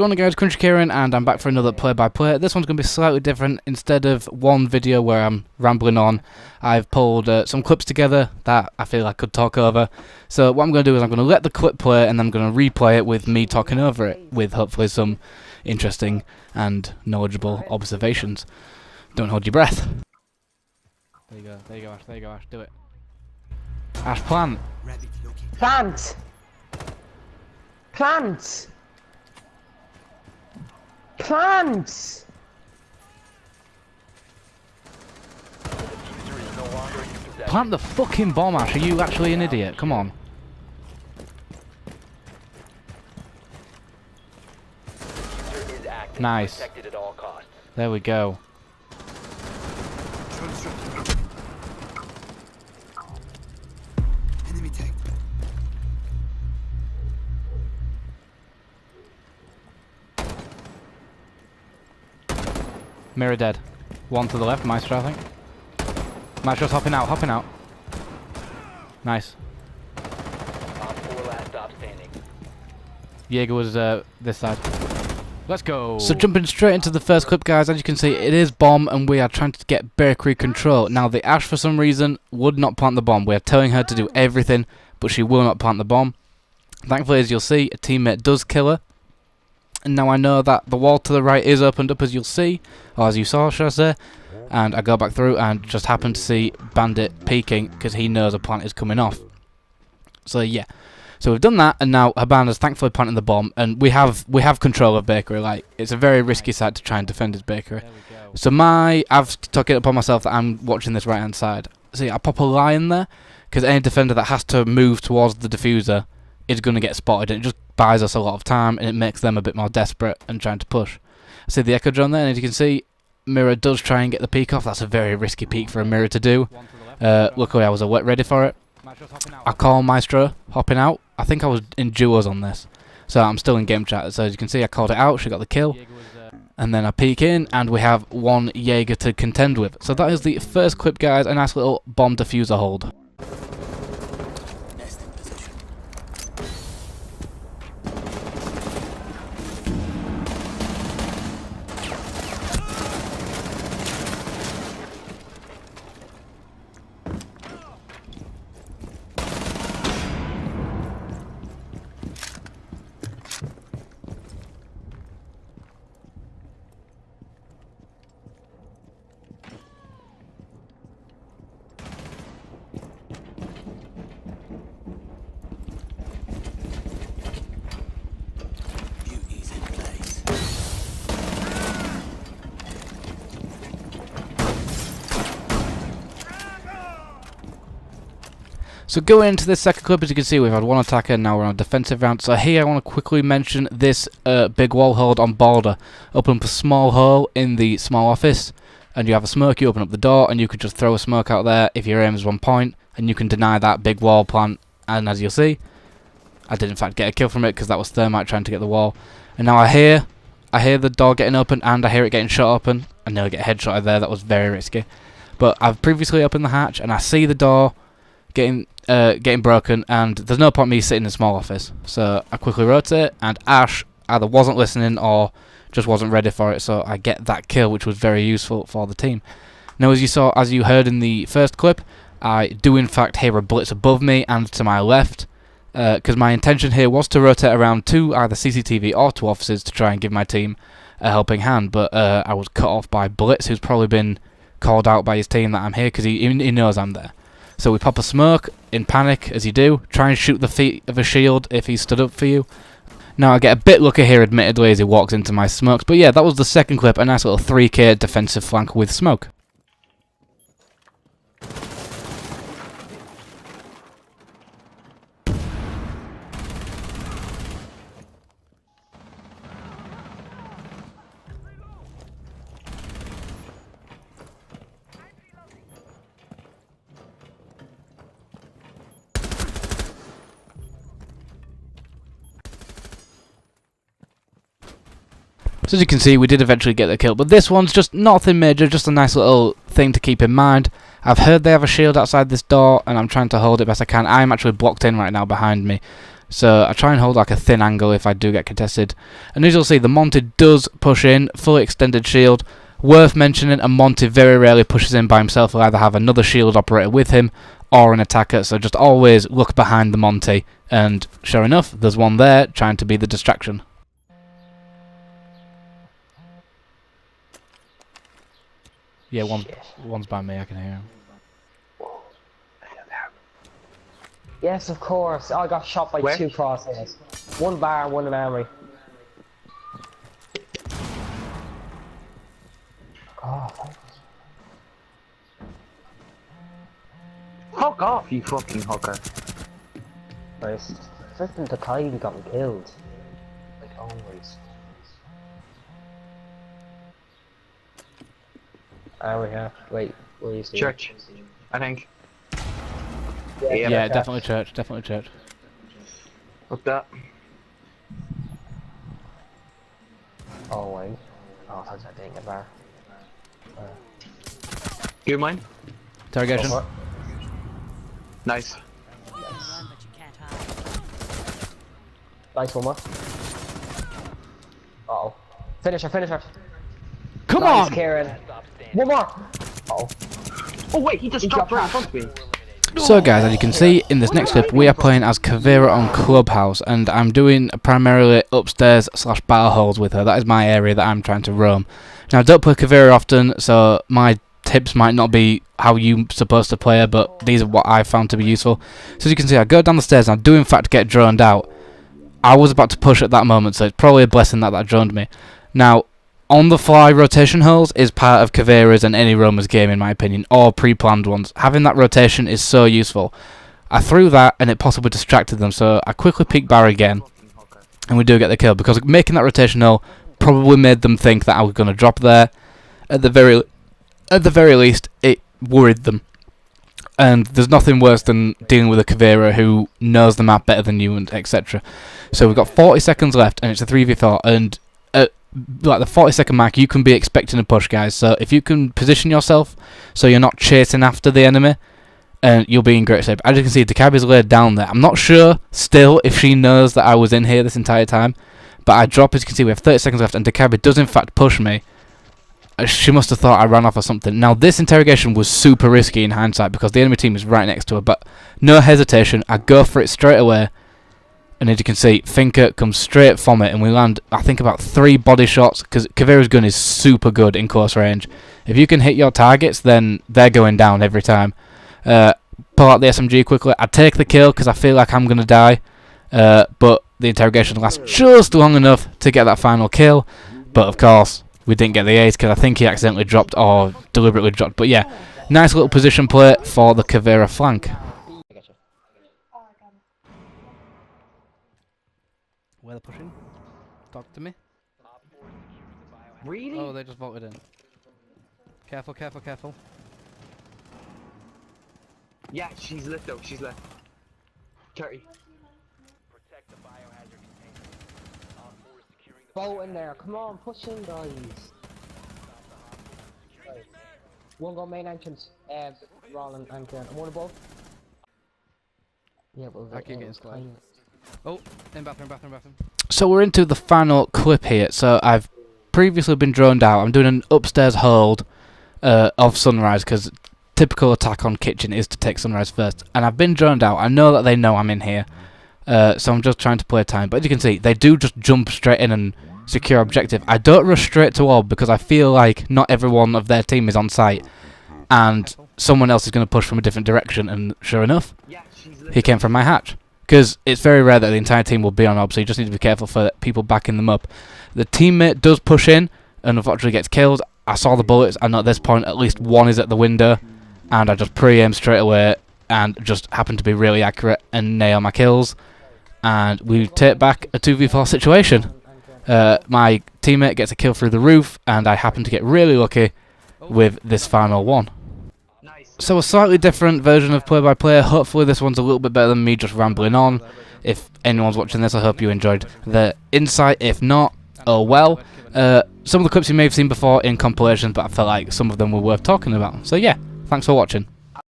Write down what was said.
going on, guys? Crunchykieran, and I'm back for another play-by-play. This one's going to be slightly different. Instead of one video where I'm rambling on, I've pulled some clips together that I feel I could talk over. So what I'm going to do is I'm going to let the clip play, and then I'm going to replay it with me talking over it, with hopefully some interesting and knowledgeable observations. Don't hold your breath. There you go, there you go, Ash, there you go, Ash, do it. Ash, plant. Plant. Plant. Plants! Plant the fucking bomb, Ash. Are you actually an idiot? Come on. Nice. There we go. Mirror dead. One to the left, Maestro, I think. Maestro's hopping out, hopping out. Nice. Jaeger was this side. Let's go. So jumping straight into the first clip, guys, as you can see, it is bomb, and we are trying to get bakery control. Now, the Ash, for some reason, would not plant the bomb. We are telling her to do everything, but she will not plant the bomb. Thankfully, as you'll see, a teammate does kill her. And now I know that the wall to the right is opened up, as you'll see, or as you saw, should I say. And I go back through and just happen to see Bandit peeking because he knows a plant is coming off. So yeah, so we've done that, and now Habana's thankfully planting the bomb, and we have control of bakery. Like, it's a very risky side to try and defend his bakery. So I've took it upon myself that I'm watching this right hand side. See, I pop a lion there because any defender that has to move towards the diffuser is going to get spotted, and it just buys us a lot of time, and it makes them a bit more desperate and trying to push. See the echo drone there, and as you can see, Mirror does try and get the peek off. That's a very risky peek for a Mirror to do. Luckily I was ready for it. I call Maestro hopping out. I think I was in duos on this, so I'm still in game chat. So as you can see, I called it out, she got the kill, and then I peek in, and we have one Jaeger to contend with. So that is the first clip, guys. A nice little bomb diffuser hold. So going into this second clip, as you can see, we've had one attacker, and now we're on a defensive round. So here I want to quickly mention this big wall hold on border. Open up a small hole in the small office, and you have a smoke, you open up the door, and you could just throw a smoke out there if your aim is 1 point, and you can deny that big wall plant. And as you'll see, I did in fact get a kill from it because that was Thermite trying to get the wall. And now I hear the door getting open, and I hear it getting shot open. I nearly get headshotted there, that was very risky. But I've previously opened the hatch, and I see the door getting broken, and there's no point me sitting in a small office. So I quickly rotate, and Ash either wasn't listening or just wasn't ready for it, so I get that kill, which was very useful for the team. Now, as you heard in the first clip, I do in fact hear a blitz above me and to my left, because my intention here was to rotate around to either CCTV or to offices to try and give my team a helping hand, but I was cut off by Blitz, who's probably been called out by his team that I'm here because he knows I'm there. So we pop a smoke in panic, as you do. Try and shoot the feet of a shield if he stood up for you. Now I get a bit lucky here, admittedly, as he walks into my smokes. But yeah, that was the second clip. A nice little 3k defensive flank with smoke. So as you can see, we did eventually get the kill, but this one's just nothing major, just a nice little thing to keep in mind. I've heard they have a shield outside this door, and I'm trying to hold it best I can. I'm actually blocked in right now behind me, So I try and hold like a thin angle if I do get contested. And as you'll see, the Monty does push in, fully extended shield. Worth mentioning, a Monty very rarely pushes in by himself. He'll either have another shield operator with him or an attacker, so just always look behind the Monty. And sure enough, there's one there trying to be the distraction. Yeah, one's by me, I can hear him. Yes, of course. I got shot by 2 crosshairs. 1 bar, 1 in armory. Oh, fuck off, you fucking hooker. nice. Freaking Takai got me killed. Like always. Armory, yeah. Wait, where are you seeing? Church, I think. Yeah, definitely church, definitely church. Fuck that. Oh, wait. Oh, I thought I didn't get bar. You mine? Interrogation. Nice. Nice, one more. Uh-oh. Finish her. Come nice, on! Kieran. One more! Uh-oh. Oh wait, he just dropped right in front of me. So guys, as you can see in this next clip, we are playing as Kavira on Clubhouse, and I'm doing primarily upstairs / bar holes with her. That is my area that I'm trying to roam. Now, I don't play Kavira often, so my tips might not be how you're supposed to play her, but these are what I found to be useful. So as you can see, I go down the stairs and I do in fact get droned out. I was about to push at that moment, so it's probably a blessing that droned me. Now, on the fly rotation holes is part of Kavira's and any roamer's game in my opinion, or pre-planned ones. Having that rotation is so useful. I threw that and it possibly distracted them, so I quickly peek bar again and we do get the kill, because making that rotation hole probably made them think that I was going to drop there. At the very least, it worried them. And there's nothing worse than dealing with a Kavira who knows the map better than you, and etc. So we've got 40 seconds left and it's a 3v4, and like the 40-second mark, you can be expecting a push, guys. So if you can position yourself so you're not chasing after the enemy, and you'll be in great shape. As you can see, Dekabi's laid down there. I'm not sure still if she knows that I was in here this entire time, but I drop. As you can see, we have 30 seconds left, and Dekabi does in fact push me. She must have thought I ran off or something. Now this interrogation was super risky in hindsight because the enemy team is right next to her, but no hesitation, I go for it straight away. And as you can see, Finker comes straight from it, and we land, I think, about 3 body shots, because Kavira's gun is super good in close range. If you can hit your targets, then they're going down every time. Pull out the SMG quickly. I take the kill, because I feel like I'm going to die. But the interrogation lasts just long enough to get that final kill. But, of course, we didn't get the ace, because I think he accidentally dropped, or deliberately dropped. But, yeah, nice little position play for the Kavira flank. Where they're pushing? Talk to me. Really? Oh, they just vaulted in. Careful, careful, careful. Yeah, she's lit though, she's lit. 30. Boat in there, come on, push in, guys. Right. One go main entrance, Roland and Kieran. One above. Yeah, well, I keep getting splattered. Oh, in bathroom. So we're into the final clip here. So I've previously been droned out. I'm doing an upstairs hold of Sunrise, because typical attack on kitchen is to take Sunrise first. And I've been droned out. I know that they know I'm in here. So I'm just trying to play time. But as you can see, they do just jump straight in and secure objective. I don't rush straight to orb because I feel like not everyone of their team is on site. And someone else is going to push from a different direction. And sure enough, he came from my hatch. Because it's very rare that the entire team will be on orb, so you just need to be careful for people backing them up. The teammate does push in, and unfortunately gets killed. I saw the bullets, and at this point at least one is at the window, and I just pre-aim straight away, and just happen to be really accurate and nail my kills. And we take back a 2v4 situation. My teammate gets a kill through the roof, and I happen to get really lucky with this final one. So a slightly different version of play-by-play. Hopefully this one's a little bit better than me just rambling on. If anyone's watching this, I hope you enjoyed the insight. If not, oh well. Some of the clips you may have seen before in compilations, but I felt like some of them were worth talking about. So yeah, thanks for watching.